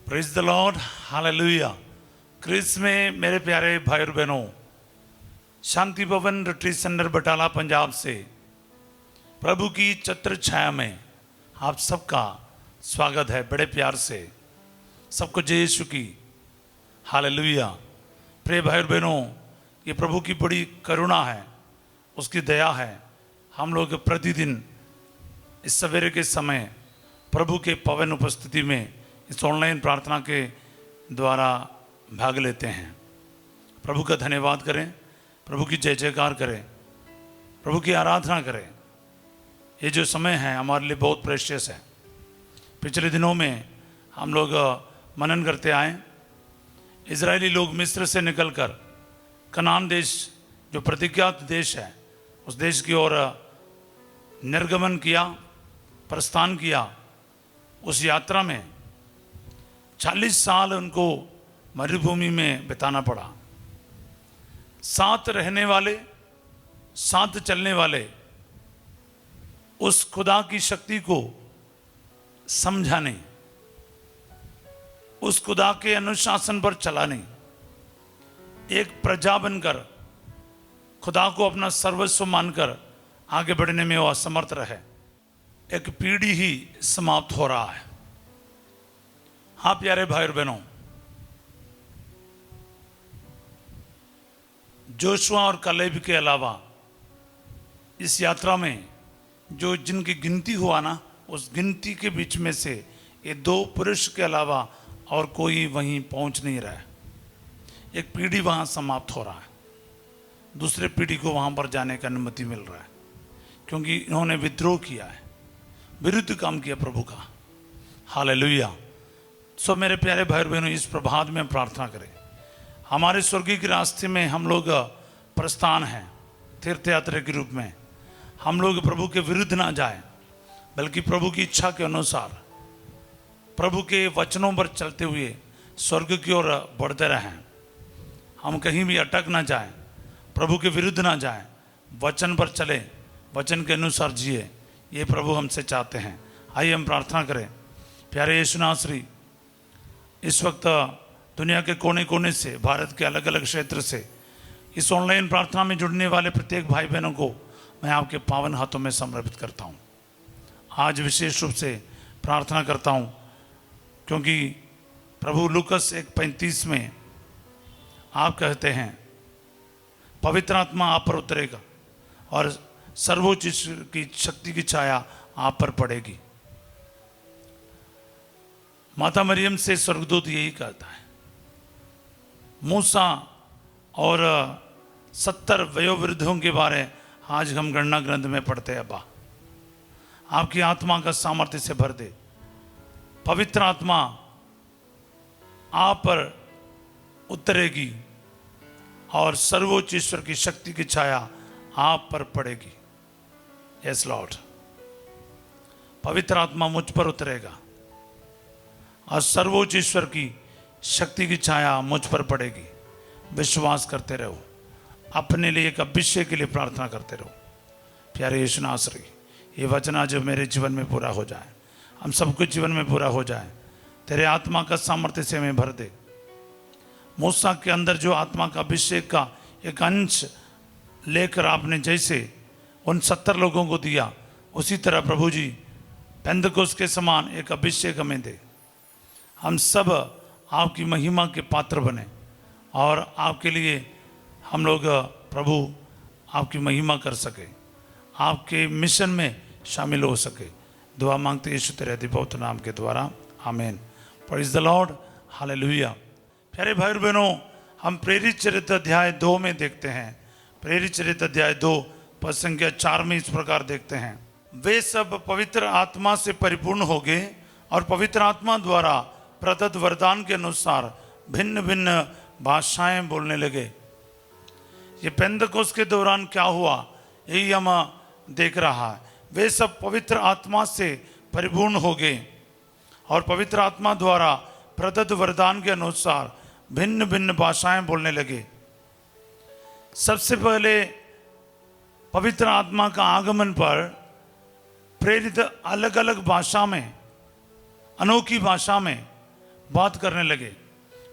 Praise the lord, hallelujah. Christ में मेरे प्यारे भाई और बहनों, शांति भवन रिट्रीट सेंटर बटाला पंजाब से प्रभु की छत्र छाया में आप सबका स्वागत है। बड़े प्यार से सबको जय यीशु की, हालेलुया। प्रिय भाई और बहनों, ये प्रभु की बड़ी करुणा है, उसकी दया है। हम लोग प्रतिदिन इस सवेरे के समय प्रभु के पवन उपस्थिति में इस ऑनलाइन प्रार्थना के द्वारा भाग लेते हैं। प्रभु का धन्यवाद करें, प्रभु की जय जयकार करें, प्रभु की आराधना करें। ये जो समय है हमारे लिए बहुत प्रेशियस है। पिछले दिनों में हम लोग मनन करते आए, इजरायली लोग मिस्र से निकलकर कनान देश, जो प्रतिज्ञात देश है, उस देश की ओर निर्गमन किया, प्रस्थान किया। उस यात्रा में 40 साल उनको मरुभूमि में बिताना पड़ा। साथ रहने वाले, साथ चलने वाले उस खुदा की शक्ति को समझा नहीं, उस खुदा के अनुशासन पर चला नहीं। एक प्रजा बनकर खुदा को अपना सर्वस्व मानकर आगे बढ़ने में वो असमर्थ रहे। एक पीढ़ी ही समाप्त हो रहा है। हाँ प्यारे भाई और बहनों, जोशुआ और कलेब के अलावा इस यात्रा में जो जिनकी गिनती हुआ ना, उस गिनती के बीच में से ये 2 पुरुष के अलावा और कोई वहीं पहुंच नहीं रहा है। एक पीढ़ी वहां समाप्त हो रहा है, दूसरे पीढ़ी को वहां पर जाने की अनुमति मिल रहा है, क्योंकि इन्होंने विद्रोह किया है, विरुद्ध काम किया प्रभु का। हालेलुया। सो मेरे प्यारे भाई बहनों, इस प्रभात में प्रार्थना करें। हमारे स्वर्गीय के रास्ते में हम लोग प्रस्थान हैं, तीर्थ यात्रा के रूप में। हम लोग प्रभु के विरुद्ध ना जाएं, बल्कि प्रभु की इच्छा के अनुसार प्रभु के वचनों पर चलते हुए स्वर्ग की ओर बढ़ते रहें। हम कहीं भी अटक ना जाएं, प्रभु के विरुद्ध ना जाएं, वचन पर चले, वचन के अनुसार जिए। ये प्रभु हमसे चाहते हैं। आइए हम प्रार्थना करें। प्यारे यीशु नासरी, इस वक्त दुनिया के कोने कोने से, भारत के अलग अलग क्षेत्र से इस ऑनलाइन प्रार्थना में जुड़ने वाले प्रत्येक भाई बहनों को मैं आपके पावन हाथों में समर्पित करता हूँ। आज विशेष रूप से प्रार्थना करता हूँ क्योंकि प्रभु लूकस 1:35 में आप कहते हैं, पवित्र आत्मा आप पर उतरेगा और सर्वोच्च की शक्ति की छाया आप पर पड़ेगी। माता मरियम से स्वर्गदूत यही कहता है। मूसा और 70 वयोवृद्धों के बारे आज हम गणना ग्रंथ में पढ़ते हैं। अब्बा, आपकी आत्मा का सामर्थ्य से भर दे। पवित्र आत्मा आप पर उतरेगी और सर्वोच्च ईश्वर की शक्ति की छाया आप पर पड़ेगी। यस लॉर्ड, पवित्र आत्मा मुझ पर उतरेगा और सर्वोच्च ईश्वर की शक्ति की छाया मुझ पर पड़ेगी। विश्वास करते रहो, अपने लिए एक अभिषेक के लिए प्रार्थना करते रहो। प्यारे यीशु नासरी, ये वचन आज मेरे जीवन में पूरा हो जाए, हम सबके जीवन में पूरा हो जाए। तेरे आत्मा का सामर्थ्य से हमें भर दे। मूसा के अंदर जो आत्मा का अभिषेक का एक अंश लेकर आपने जैसे उन 70 लोगों को दिया, उसी तरह प्रभु जी पेंतकोस्त के समान एक अभिषेक हमें दे। हम सब आपकी महिमा के पात्र बने और आपके लिए हम लोग प्रभु आपकी महिमा कर सके, आपके मिशन में शामिल हो सके। दुआ मांगते यीशु तेरे अति पवित्र नाम के द्वारा, आमीन। Praise the lord, hallelujah. प्यारे भाई और बहनों, हम प्रेरित चरित्र अध्याय 2 में देखते हैं। प्रेरित चरित्र अध्याय 2 पद संख्या 4 में इस प्रकार देखते हैं, वे सब पवित्र आत्मा से परिपूर्ण हो गए और पवित्र आत्मा द्वारा प्रदत्त वरदान के अनुसार भिन्न भिन्न भाषाएं बोलने लगे। ये पेंतकोस्त के दौरान क्या हुआ, यही हम देख रहा है। वे सब पवित्र आत्मा से परिपूर्ण हो गए और पवित्र आत्मा द्वारा प्रदत्त वरदान के अनुसार भिन्न भिन्न भाषाएं बोलने लगे। सबसे पहले पवित्र आत्मा का आगमन पर प्रेरित अलग अलग भाषा में, अनोखी भाषा में बात करने लगे।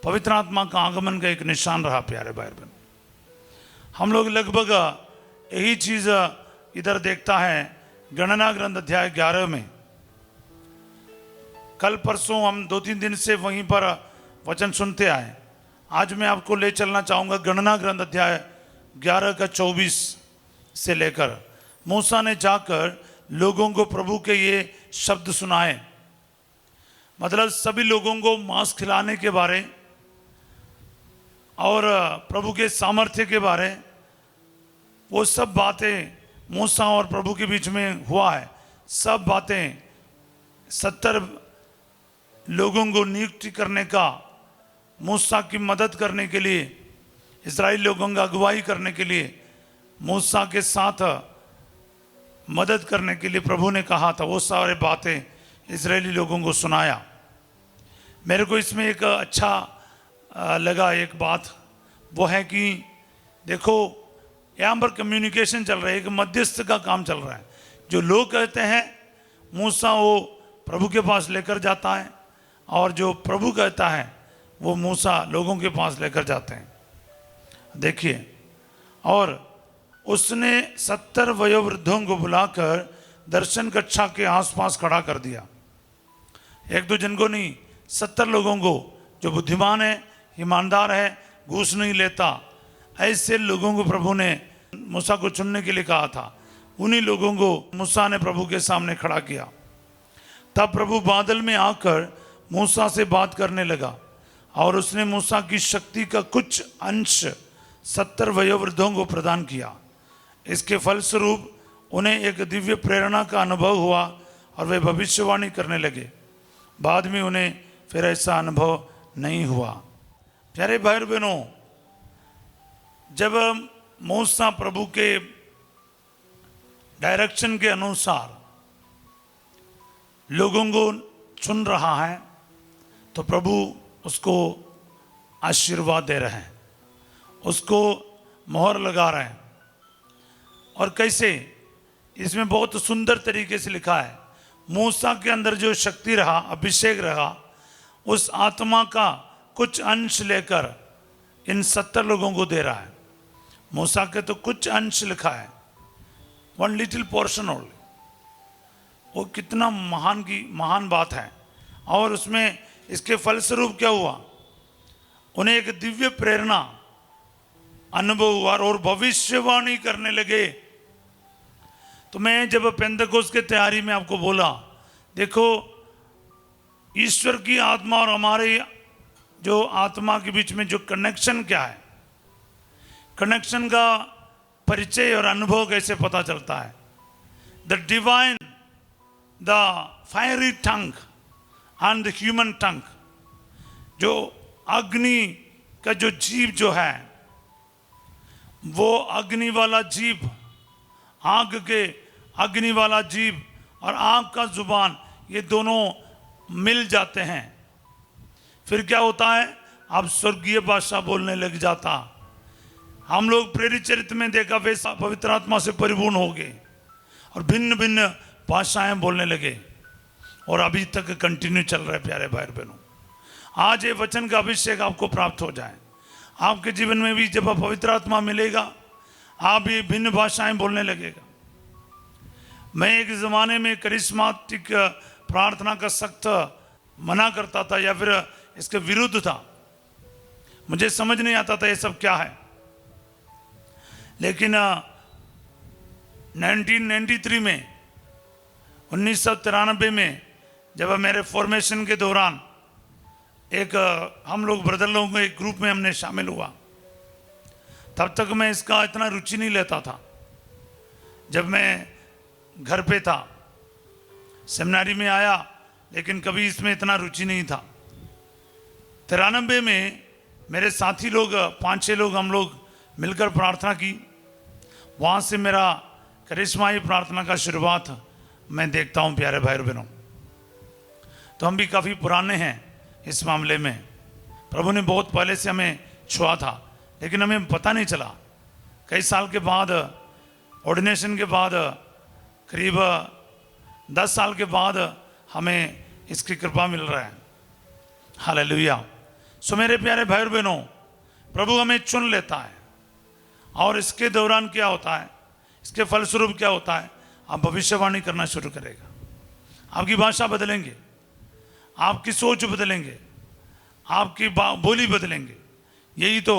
पवित्र आत्मा का आगमन का एक निशान रहा प्यारे भाई बहन। हम लोग लगभग यही चीज इधर देखता है गणना ग्रंथ अध्याय 11 में। कल परसों हम 2-3 दिन से वहीं पर वचन सुनते आए। आज मैं आपको ले चलना चाहूंगा गणना ग्रंथ अध्याय 11 का 24 से लेकर। मूसा ने जाकर लोगों को प्रभु के ये शब्द सुनाए, मतलब सभी लोगों को मांस खिलाने के बारे और प्रभु के सामर्थ्य के बारे, वो सब बातें मूसा और प्रभु के बीच में हुआ है। सब बातें 70 लोगों को नियुक्ति करने का, मूसा की मदद करने के लिए, इस्राएली लोगों का अगुवाई करने के लिए, मूसा के साथ मदद करने के लिए प्रभु ने कहा था। वो सारे बातें इस्राएली लोगों को सुनाया। मेरे को इसमें एक अच्छा लगा एक बात, वो है कि देखो यहाँ पर कम्युनिकेशन चल रहा है, एक मध्यस्थ का काम चल रहा है। जो लोग कहते हैं मूसा वो प्रभु के पास लेकर जाता है, और जो प्रभु कहता है वो मूसा लोगों के पास लेकर जाते हैं। देखिए, और उसने 70 वयोवृद्धों को बुलाकर दर्शन कक्षा के आसपास खड़ा कर दिया। एक दो जन को नहीं, 70 लोगों को, जो बुद्धिमान है, ईमानदार है, घूस नहीं लेता, ऐसे लोगों को प्रभु ने मूसा को चुनने के लिए कहा था। उन्हीं लोगों को मूसा ने प्रभु के सामने खड़ा किया। तब प्रभु बादल में आकर मूसा से बात करने लगा, और उसने मूसा की शक्ति का कुछ अंश 70 वयोवृद्धों को प्रदान किया। इसके फलस्वरूप उन्हें एक दिव्य प्रेरणा का अनुभव हुआ और वे भविष्यवाणी करने लगे। बाद में उन्हें फिर ऐसा अनुभव नहीं हुआ। प्यारे भाई बहनों, जब मूसा प्रभु के डायरेक्शन के अनुसार लोगों को चुन रहा है, तो प्रभु उसको आशीर्वाद दे रहे हैं, उसको मोहर लगा रहे हैं। और कैसे, इसमें बहुत सुंदर तरीके से लिखा है, मूसा के अंदर जो शक्ति रहा, अभिषेक रहा, उस आत्मा का कुछ अंश लेकर इन 70 लोगों को दे रहा है। मूसा के तो कुछ अंश लिखा है, 1 लिटिल पोर्शन ओनली। वो कितना महान बात है। और उसमें इसके फलस्वरूप क्या हुआ, उन्हें एक दिव्य प्रेरणा अनुभव हुआ और भविष्यवाणी करने लगे। तो मैं जब पेंतकोस्त के तैयारी में आपको बोला, देखो ईश्वर की आत्मा और हमारे जो आत्मा के बीच में जो कनेक्शन क्या है, कनेक्शन का परिचय और अनुभव कैसे पता चलता है। The divine, the fiery tongue and the human tongue, जो अग्नि का जो जीव जो है, वो अग्नि वाला जीव, आग के अग्नि वाला जीव और आग का जुबान, ये दोनों मिल जाते हैं। फिर क्या होता है, आप स्वर्गीय भाषा बोलने लग जाता। हम लोग प्रेरित चरित्र में देखा, वैसा पवित्र आत्मा से परिपूर्ण हो गए और भिन्न भिन्न भाषाएं बोलने लगे। और अभी तक कंटिन्यू चल रहा है प्यारे भाई बहनों। आज ये वचन का अभिषेक आपको प्राप्त हो जाए, आपके जीवन में भी जब पवित्र आत्मा मिलेगा, आप भी भिन्न भाषाएं बोलने लगेगा। मैं एक ज़माने में करिश्माटिक प्रार्थना का सख्त मना करता था, या फिर इसके विरुद्ध था। मुझे समझ नहीं आता था ये सब क्या है। लेकिन 1993 में, 1993 में, जब मेरे फॉर्मेशन के दौरान एक हम लोग ब्रदर लोगों के एक ग्रुप में हमने शामिल हुआ, तब तक मैं इसका इतना रुचि नहीं लेता था। जब मैं घर पे था, सेमिनारी में आया, लेकिन कभी इसमें इतना रुचि नहीं था। 93 में मेरे साथी लोग 5-6 लोग हम लोग मिलकर प्रार्थना की। वहाँ से मेरा करिश्माई प्रार्थना का शुरुआत मैं देखता हूँ प्यारे भाई बहनों। तो हम भी काफ़ी पुराने हैं इस मामले में। प्रभु ने बहुत पहले से हमें छुआ था, लेकिन हमें पता नहीं चला। कई साल के बाद, ऑर्डिनेशन के बाद, करीब 10 साल के बाद हमें इसकी कृपा मिल रहा है। हालेलुया। सो मेरे प्यारे भाई और बहनों, प्रभु हमें चुन लेता है और इसके दौरान क्या होता है, इसके फलस्वरूप क्या होता है, आप भविष्यवाणी करना शुरू करेगा। आपकी भाषा बदलेंगे, आपकी सोच बदलेंगे, आपकी बोली बदलेंगे। यही तो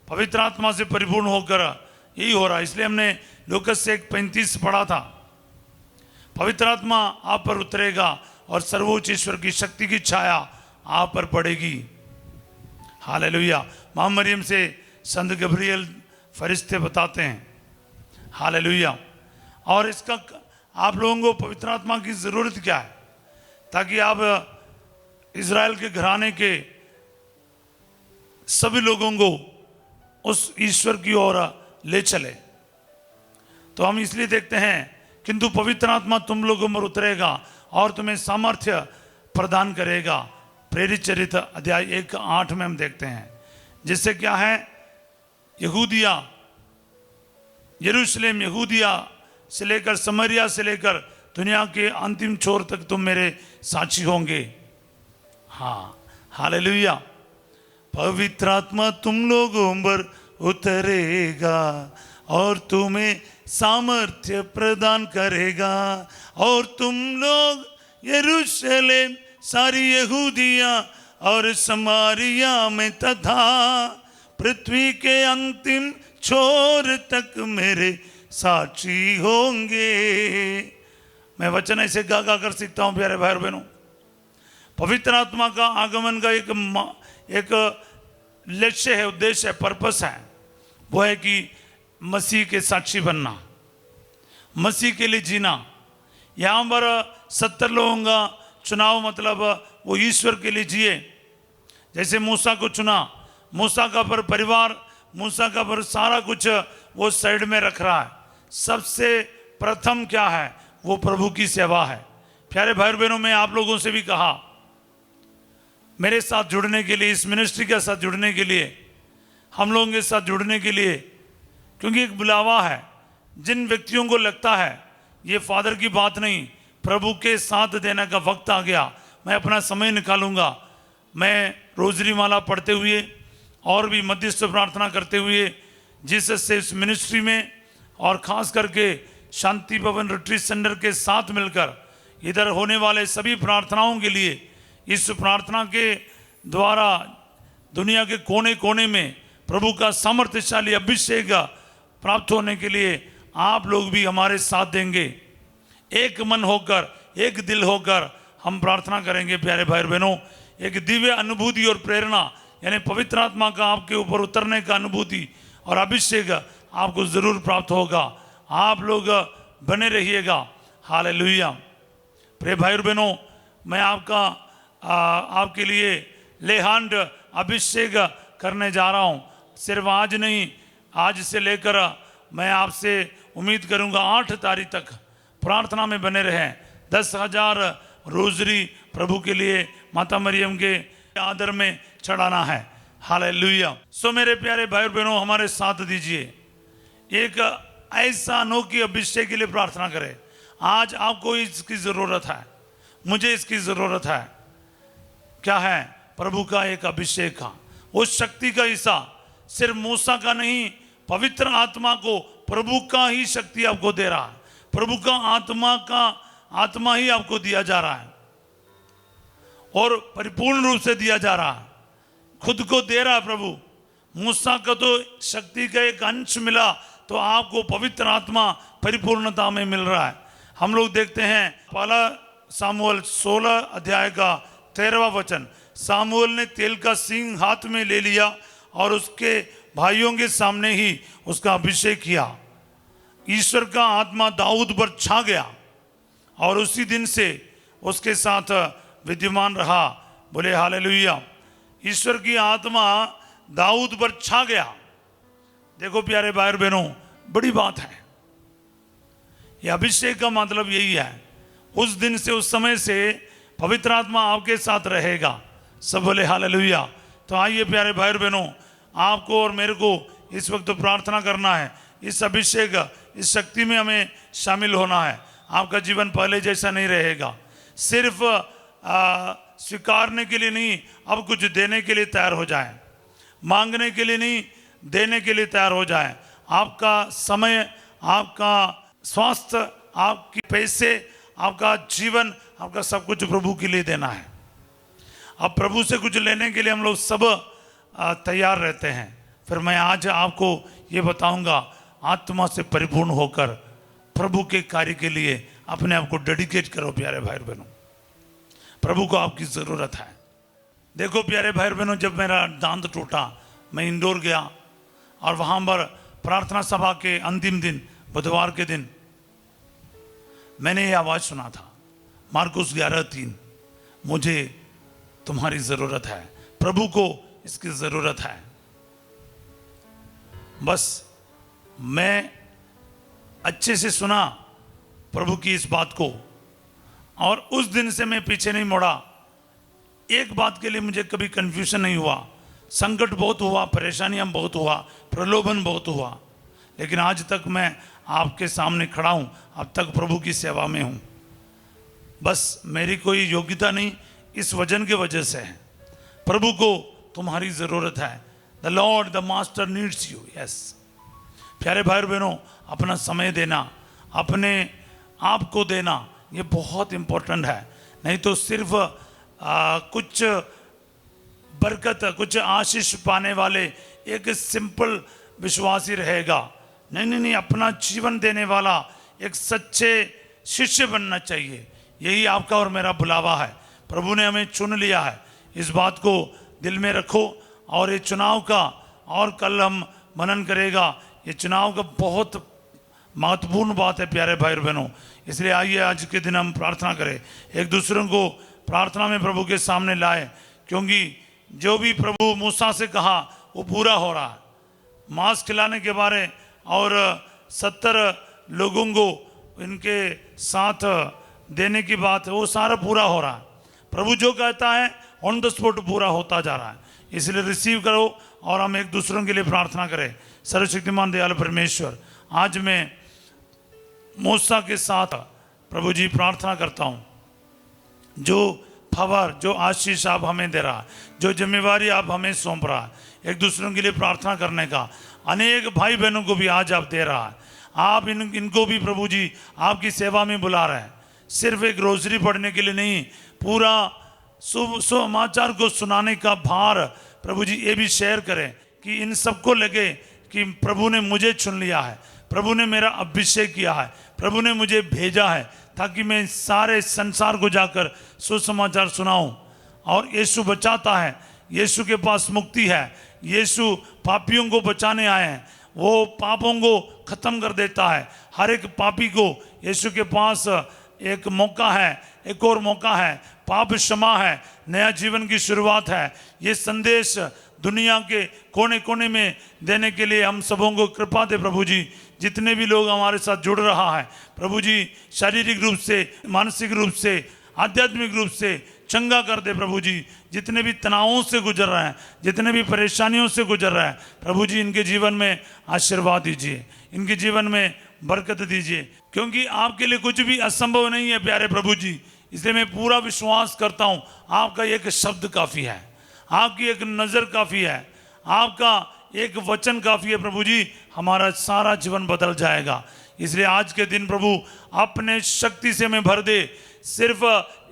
पवित्र आत्मा से परिपूर्ण होकर यही हो रहा है। इसलिए हमने लूकस 1:35 पढ़ा था, पवित्र आत्मा आप पर उतरेगा और सर्वोच्च ईश्वर की शक्ति की छाया आप पर पड़ेगी। हालेलुया। मां मरियम से संत गब्रियल फरिश्ते बताते हैं। हालेलुया। और इसका आप लोगों को पवित्र आत्मा की जरूरत क्या है, ताकि आप इज़राइल के घराने के सभी लोगों को उस ईश्वर की ओर ले चले। तो हम इसलिए देखते हैं, किंतु पवित्र आत्मा तुम लोगों पर उतरेगा और तुम्हें सामर्थ्य प्रदान करेगा। प्रेरित चरित्र अध्याय 1:8 में हम देखते हैं, जिससे क्या है, यहूदिया, यरूशलेम, यहूदिया से लेकर समरिया से लेकर दुनिया के अंतिम छोर तक तुम मेरे साक्षी होंगे। हाँ, हालेलुया। पवित्र आत्मा तुम लोगों पर उतरेगा और तुम्हें सामर्थ्य प्रदान करेगा, और तुम लोग यरूशलेम, सारी यहूदिया और समारिया में तथा पृथ्वी के अंतिम छोर तक मेरे साक्षी होंगे। मैं वचन ऐसे गा गा कर सीखता हूँ प्यारे भाई और बहनों। पवित्र आत्मा का आगमन का एक लक्ष्य है, उद्देश्य है, पर्पस है। वो है कि मसीह के साक्षी बनना, मसीह के लिए जीना। यहाँ पर 70 लोगों का चुनाव, मतलब वो ईश्वर के लिए जिए। जैसे मूसा को चुना, मूसा का पर परिवार, मूसा का पर सारा कुछ वो साइड में रख रहा है। सबसे प्रथम क्या है, वो प्रभु की सेवा है। प्यारे भाई बहनों, मैं आप लोगों से भी कहा, मेरे साथ जुड़ने के लिए, इस मिनिस्ट्री के साथ जुड़ने के लिए, हम लोगों के साथ जुड़ने के लिए, क्योंकि एक बुलावा है। जिन व्यक्तियों को लगता है ये फादर की बात नहीं, प्रभु के साथ देने का वक्त आ गया, मैं अपना समय निकालूंगा, मैं रोजरी माला पढ़ते हुए और भी मध्यस्थ प्रार्थना करते हुए जिससे इस मिनिस्ट्री में और ख़ास करके शांति भवन रिट्रीट सेंटर के साथ मिलकर इधर होने वाले सभी प्रार्थनाओं के लिए, इस प्रार्थना के द्वारा दुनिया के कोने कोने में प्रभु का सामर्थ्यशाली अभिषेक प्राप्त होने के लिए आप लोग भी हमारे साथ देंगे। एक मन होकर, एक दिल होकर हम प्रार्थना करेंगे प्यारे भाई बहनों। एक दिव्य अनुभूति और प्रेरणा, यानी पवित्र आत्मा का आपके ऊपर उतरने का अनुभूति और अभिषेक आपको जरूर प्राप्त होगा। आप लोग बने रहिएगा। हालेलुया। प्रिय भाई बहनों, मैं आपके लिए लेहांड अभिषेक करने जा रहा हूँ। सिर्फ आज नहीं, आज से लेकर मैं आपसे उम्मीद करूँगा 8 तारीख तक प्रार्थना में बने रहें। 10,000 रोजरी प्रभु के लिए माता मरियम के आदर में चढ़ाना है। हालेलुया। सो मेरे प्यारे भाई बहनों, हमारे साथ दीजिए, एक ऐसा अनोखी अभिषेक के लिए प्रार्थना करें। आज आपको इसकी ज़रूरत है, मुझे इसकी ज़रूरत है। क्या है? प्रभु का एक अभिषेक का, उस शक्ति का हिस्सा सिर्फ मूसा का नहीं, पवित्र आत्मा को प्रभु का ही शक्ति आपको दे रहा है। प्रभु का आत्मा ही आपको दिया जा रहा है और परिपूर्ण रूप से दिया जा रहा है, खुद को दे रहा है प्रभु। मूसा का तो शक्ति का एक अंश मिला, तो आपको पवित्र आत्मा परिपूर्णता में मिल रहा है। हम लोग देखते हैं पहला सामुएल 16 अध्याय का 13वां वचन। सामुएल ने तेल का सिंग हाथ में ले लिया और उसके भाइयों के सामने ही उसका अभिषेक किया। ईश्वर का आत्मा दाऊद पर छा गया और उसी दिन से उसके साथ विद्यमान रहा। बोले हालेलुया। ईश्वर की आत्मा दाऊद पर छा गया। देखो प्यारे भाई और बहनों, बड़ी बात है। यह अभिषेक का मतलब यही है, उस दिन से, उस समय से पवित्र आत्मा आपके साथ रहेगा। सब बोले हालेलुया। तो आइए प्यारे भाई और बहनों, आपको और मेरे को इस वक्त प्रार्थना करना है। इस अभिषेक, इस शक्ति में हमें शामिल होना है। आपका जीवन पहले जैसा नहीं रहेगा। सिर्फ स्वीकारने के लिए नहीं, अब कुछ देने के लिए तैयार हो जाए। मांगने के लिए नहीं, देने के लिए तैयार हो जाए। आपका समय, आपका स्वास्थ्य, आपके पैसे, आपका जीवन, आपका सब कुछ प्रभु के लिए देना है। अब प्रभु से कुछ लेने के लिए हम लोग सब तैयार रहते हैं। फिर मैं आज आपको ये बताऊंगा, आत्मा से परिपूर्ण होकर प्रभु के कार्य के लिए अपने आप को डेडिकेट करो प्यारे भाई बहनों। प्रभु को आपकी ज़रूरत है। देखो प्यारे भाई बहनों, जब मेरा दांत टूटा, मैं इंदौर गया और वहाँ पर प्रार्थना सभा के अंतिम दिन, बुधवार के दिन, मैंने ये आवाज़ सुना था, मार्कुस 11:3, मुझे तुम्हारी ज़रूरत है। प्रभु को इसकी ज़रूरत है। बस मैं अच्छे से सुना प्रभु की इस बात को, और उस दिन से मैं पीछे नहीं मुड़ा। एक बात के लिए मुझे कभी कंफ्यूजन नहीं हुआ। संकट बहुत हुआ, परेशानियां बहुत हुआ, प्रलोभन बहुत हुआ, लेकिन आज तक मैं आपके सामने खड़ा हूं, अब तक प्रभु की सेवा में हूं। बस मेरी कोई योग्यता नहीं, इस वचन के वजह से है। प्रभु को तुम्हारी ज़रूरत है। The Lord the master needs you. Yes प्यारे भाई बहनों, अपना समय देना, अपने आप को देना, ये बहुत इम्पोर्टेंट है। नहीं तो सिर्फ कुछ बरकत, कुछ आशीष पाने वाले एक सिंपल विश्वासी रहेगा। नहीं नहीं नहीं, अपना जीवन देने वाला एक सच्चे शिष्य बनना चाहिए। यही आपका और मेरा बुलावा है। प्रभु ने हमें चुन लिया है, इस बात को दिल में रखो। और ये चुनाव का, और कल हम मनन करेगा, ये चुनाव का बहुत महत्वपूर्ण बात है प्यारे भाई बहनों। इसलिए आइए आज के दिन हम प्रार्थना करें, एक दूसरों को प्रार्थना में प्रभु के सामने लाए, क्योंकि जो भी प्रभु मूसा से कहा वो पूरा हो रहा है। मांस खिलाने के बारे और 70 लोगों को इनके साथ देने की बात है, वो सारा पूरा हो रहा है। प्रभु जो कहता है ऑन द स्पॉट पूरा होता जा रहा है। इसलिए रिसीव करो और हम एक दूसरों के लिए प्रार्थना करें। सर्वशक्तिमान दयालु परमेश्वर, आज मैं मूसा के साथ प्रभु जी प्रार्थना करता हूँ, जो फवर, जो आशीष आप हमें दे रहा है, जो जिम्मेवारी आप हमें सौंप रहा है, एक दूसरों के लिए प्रार्थना करने का, अनेक भाई बहनों को भी आज आप दे रहा है। आप इनको भी प्रभु जी आपकी सेवा में बुला रहे हैं। सिर्फ एक रोजरी पढ़ने के लिए नहीं, पूरा समाचार को सुनाने का भार प्रभु जी ये भी शेयर करें कि इन सबको लगे कि प्रभु ने मुझे चुन लिया है, प्रभु ने मेरा अभिषेक किया है, प्रभु ने मुझे भेजा है, ताकि मैं सारे संसार को जाकर सुसमाचार सुनाऊं। और यीशु बचाता है, यीशु के पास मुक्ति है, यीशु पापियों को बचाने आए हैं, वो पापों को खत्म कर देता है। हर एक पापी को यीशु के पास एक मौका है, एक और मौका है, पाप क्षमा है, नया जीवन की शुरुआत है। ये संदेश दुनिया के कोने कोने में देने के लिए हम सबों को कृपा दे प्रभु जी। जितने भी लोग हमारे साथ जुड़ रहा है प्रभु जी, शारीरिक रूप से, मानसिक रूप से, आध्यात्मिक रूप से चंगा कर दे प्रभु जी। जितने भी तनावों से गुजर रहे हैं, जितने भी परेशानियों से गुजर रहे हैं प्रभु जी, इनके जीवन में आशीर्वाद दीजिए, इनके जीवन में बरकत दीजिए, क्योंकि आपके लिए कुछ भी असंभव नहीं है प्यारे प्रभु जी। इसलिए मैं पूरा विश्वास करता हूँ, आपका एक शब्द काफ़ी है, आपकी एक नज़र काफ़ी है, आपका एक वचन काफ़ी है प्रभु जी, हमारा सारा जीवन बदल जाएगा। इसलिए आज के दिन प्रभु अपने शक्ति से हमें भर दे। सिर्फ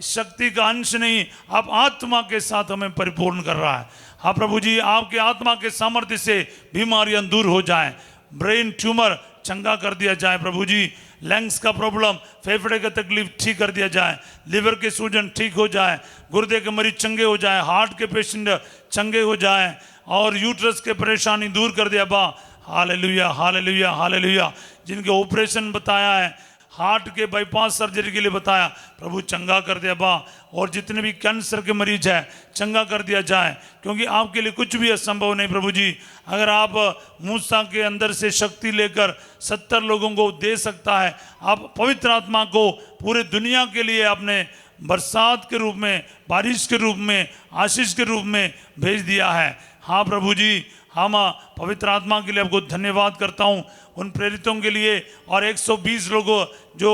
शक्ति का अंश नहीं, आप आत्मा के साथ हमें परिपूर्ण कर रहा है। हाँ प्रभु जी, आपके आत्मा के सामर्थ्य से बीमारियां दूर हो जाएं, ब्रेन ट्यूमर चंगा कर दिया जाए प्रभु जी, लंग्स का प्रॉब्लम, फेफड़े का तकलीफ ठीक कर दिया जाए, लिवर के सूजन ठीक हो जाए, गुर्दे के मरीज चंगे हो जाए, हार्ट के पेशेंट चंगे हो जाए, और यूट्रस के परेशानी दूर कर दिया बा। Hallelujah hallelujah hallelujah. जिनके ऑपरेशन बताया है, हार्ट के बाईपास सर्जरी के लिए बताया, प्रभु चंगा कर दिया बा। और जितने भी कैंसर के मरीज हैं चंगा कर दिया जाए, क्योंकि आपके लिए कुछ भी असंभव नहीं प्रभु जी। अगर आप मूसा के अंदर से शक्ति लेकर 70 लोगों को दे सकता है, आप पवित्र आत्मा को पूरे दुनिया के लिए आपने बरसात के रूप में, बारिश के रूप में, आशीष के रूप में भेज दिया है। हाँ प्रभु जी, हम पवित्र आत्मा के लिए आपको धन्यवाद करता हूँ, उन प्रेरितों के लिए और 120 लोगों जो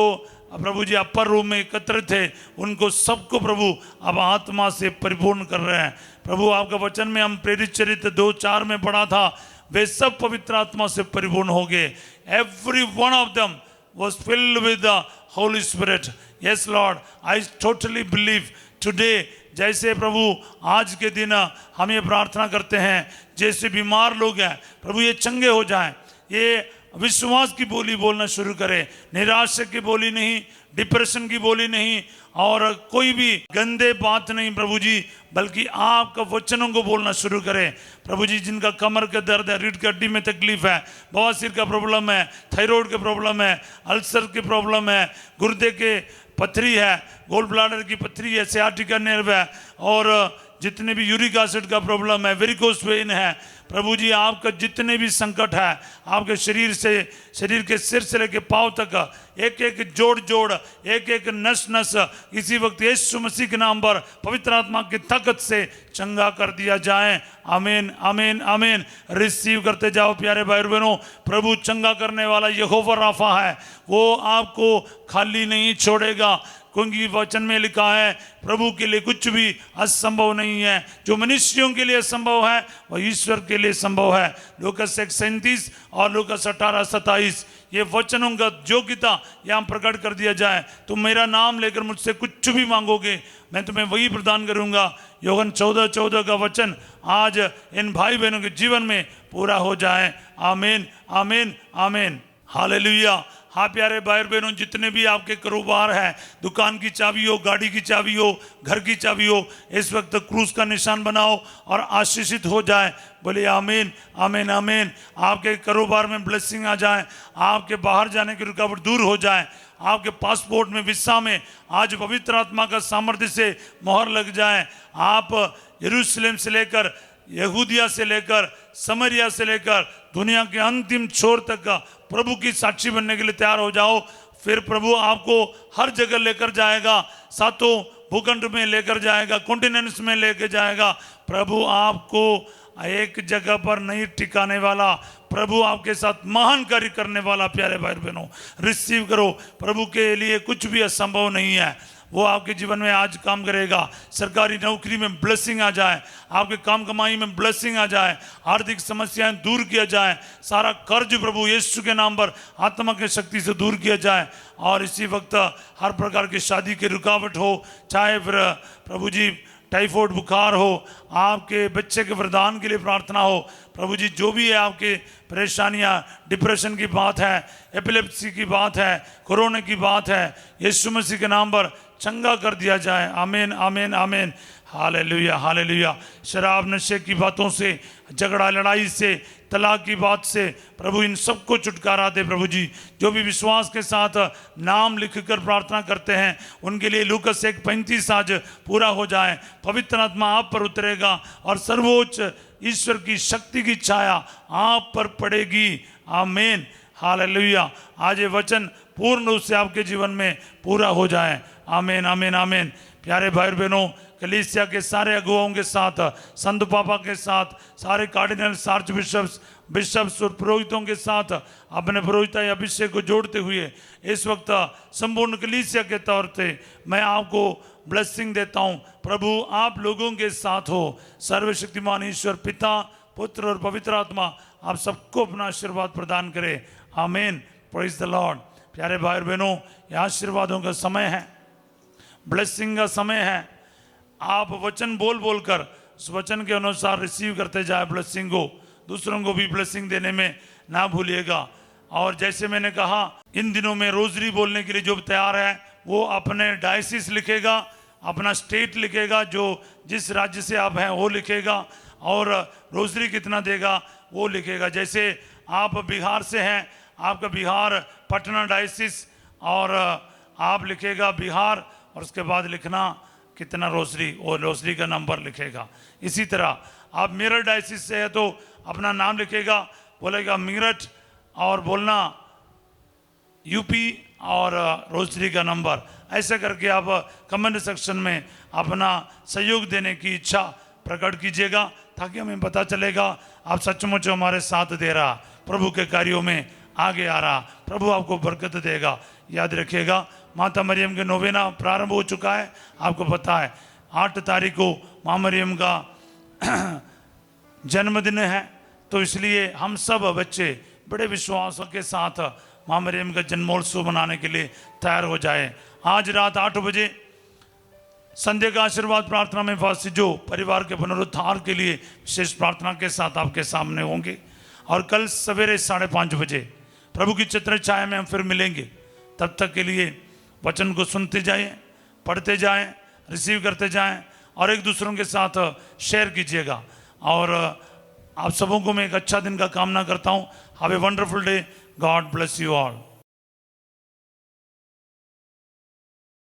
प्रभु जी अपर रूम में एकत्रित थे, उनको सबको प्रभु अब आत्मा से परिपूर्ण कर रहे हैं। प्रभु आपका वचन में हम प्रेरित चरित्र 2:4 में पढ़ा था, वे सब पवित्र आत्मा से परिपूर्ण हो गए। Every one of them was filled with the Holy Spirit. Yes Lord, I totally believe today, जैसे प्रभु आज के दिन हम ये प्रार्थना करते हैं, जैसे बीमार लोग हैं प्रभु ये चंगे हो जाएं, ये विश्वास की बोली बोलना शुरू करें, निराशा की बोली नहीं, डिप्रेशन की बोली नहीं, और कोई भी गंदे बात नहीं प्रभु जी, बल्कि आपका वचनों को बोलना शुरू करें। प्रभु जी जिनका कमर का दर्द है, रीढ़ की हड्डी में तकलीफ है, बवासीर का प्रॉब्लम है, थायराइड का प्रॉब्लम है, अल्सर की प्रॉब्लम है, गुर्दे के पथरी है, गोल ब्लाडर की पथरी है, सियाटिका नर्व है, और जितने भी यूरिक एसिड का प्रॉब्लम है, वेरिकोस वेन है, प्रभु जी आपका जितने भी संकट है आपके शरीर के सिर से लेके पांव तक, एक एक जोड़ एक एक नस इसी वक्त यीशु मसीह के नाम पर पवित्र आत्मा की ताकत से चंगा कर दिया जाए। आमीन आमीन आमीन। रिसीव करते जाओ प्यारे भाई बहनों। प्रभु चंगा करने वाला यहोवा राफा है, वो आपको खाली नहीं छोड़ेगा, क्योंकि वचन में लिखा है प्रभु के लिए कुछ भी असंभव नहीं है। जो मनुष्यों के लिए असंभव है वह ईश्वर के लिए संभव है। लूकास 1:37 और लूकास 18:27 ये वचनों का योग्यता यहाँ प्रकट कर दिया जाए। तुम मेरा नाम लेकर मुझसे कुछ भी मांगोगे मैं तुम्हें वही प्रदान करूंगा। योहन 14:14 का वचन आज इन भाई बहनों के जीवन में पूरा हो जाए। आमीन आमीन आमीन। हालेलुया। हाँ प्यारे भाई बहनों, जितने भी आपके कारोबार है, दुकान की चाबी हो, गाड़ी की चाबी हो, घर की चाबी हो, इस वक्त क्रूस का निशान बनाओ और आशीषित हो जाए। बोले आमीन आमीन आमीन। आपके कारोबार में ब्लेसिंग आ जाए, आपके बाहर जाने की रुकावट दूर हो जाए, आपके पासपोर्ट में वीसा में आज पवित्र आत्मा का सामर्थ्य से मोहर लग जाए। आप यरूशलेम से लेकर, यहूदिया से लेकर, समरिया से लेकर दुनिया के अंतिम छोर तक का प्रभु की साक्षी बनने के लिए तैयार हो जाओ। फिर प्रभु आपको हर जगह लेकर जाएगा, सातों भूखंड में लेकर जाएगा, कॉन्टिनेंट्स में लेकर जाएगा। प्रभु आपको एक जगह पर नहीं टिकाने वाला, प्रभु आपके साथ महान कार्य करने वाला। प्यारे भाई बहनों रिसीव करो, प्रभु के लिए कुछ भी असंभव नहीं है। वो आपके जीवन में आज काम करेगा। सरकारी नौकरी में ब्लेसिंग आ जाए, आपके काम कमाई में ब्लेसिंग आ जाए, आर्थिक समस्याएं दूर किया जाए, सारा कर्ज प्रभु यीशु के नाम पर आत्मा की शक्ति से दूर किया जाए। और इसी वक्त हर प्रकार की शादी की रुकावट हो, चाहे फिर प्रभु जी टाइफाइड बुखार हो, आपके बच्चे के वरदान के लिए प्रार्थना हो। प्रभु जी जो भी है आपके परेशानियां, डिप्रेशन की बात है, एपिलेप्सी की बात है, कोरोना की बात है, यीशु मसीह के नाम पर चंगा कर दिया जाए। आमीन आमीन आमीन। Hallelujah hallelujah. शराब नशे की बातों से, झगड़ा लड़ाई से, तलाक की बात से प्रभु इन सबको छुटकारा दे। प्रभु जी जो भी विश्वास के साथ नाम लिखकर प्रार्थना करते हैं उनके लिए लूकास 1:35 आज पूरा हो जाए। पवित्र आत्मा आप पर उतरेगा और सर्वोच्च ईश्वर की शक्ति की छाया आप पर पड़ेगी। आमीन हालेलुया। आज ये वचन पूर्ण रूप से आपके जीवन में पूरा हो जाए। आमीन आमीन आमीन। प्यारे भाई बहनों, कलीसिया के सारे अगुवाओं के साथ, संत पापा के साथ, सारे कार्डिनल्स, आर्च बिशप्स और पुरोहितों के साथ अपने पुरोहिताई अभिषेक को जोड़ते हुए इस वक्त संपूर्ण कलीसिया के तौर पे मैं आपको ब्लेसिंग देता हूँ। प्रभु आप लोगों के साथ हो। सर्वशक्तिमान ईश्वर पिता, पुत्र और पवित्र आत्मा आप सबको अपना आशीर्वाद प्रदान करे। आमीन। Praise the Lord. प्यारे भाई बहनों, ये आशीर्वादों का समय है, ब्लेसिंग का समय है। आप वचन बोल बोल कर उस वचन के अनुसार रिसीव करते जाए ब्लेसिंग को। दूसरों को भी ब्लेसिंग देने में ना भूलिएगा। और जैसे मैंने कहा, इन दिनों में रोजरी बोलने के लिए जो तैयार है वो अपने डायसिस लिखेगा, अपना स्टेट लिखेगा, जो जिस राज्य से आप हैं वो लिखेगा, और रोजरी कितना देगा वो लिखेगा। जैसे आप बिहार से हैं, आपका बिहार पटना डायसिस, और आप लिखेगा बिहार, और उसके बाद लिखना कितना रोजरी, और रोजरी का नंबर लिखेगा। इसी तरह आप मेरठ डायसिस से है तो अपना नाम लिखेगा, बोलेगा मेरठ, और बोलना यूपी और रोजरी का नंबर। ऐसे करके आप कमेंट सेक्शन में अपना सहयोग देने की इच्छा प्रकट कीजिएगा, ताकि हमें पता चलेगा आप सचमुच हमारे साथ दे रहा, प्रभु के कार्यों में आगे आ रहा। प्रभु आपको बरकत देगा। याद रखिएगा, माता मरियम के नोवेना प्रारंभ हो चुका है। आपको पता है 8 तारीख को माँ मरियम का जन्मदिन है, तो इसलिए हम सब बच्चे बड़े विश्वास के साथ माँ मरियम का जन्मोत्सव मनाने के लिए तैयार हो जाए। आज रात 8 बजे संध्या का आशीर्वाद प्रार्थना में फासी जो परिवार के पुनरुद्धार के लिए विशेष प्रार्थना के साथ आपके सामने होंगे। और कल सवेरे 5:30 बजे प्रभु की चित्र छाया में हम फिर मिलेंगे। तब तक के लिए वचन को सुनते जाएं, पढ़ते जाएं, रिसीव करते जाएं और एक दूसरों के साथ शेयर कीजिएगा। और आप सबों को मैं एक अच्छा दिन का कामना करता हूँ। Have a wonderful day. God bless you all.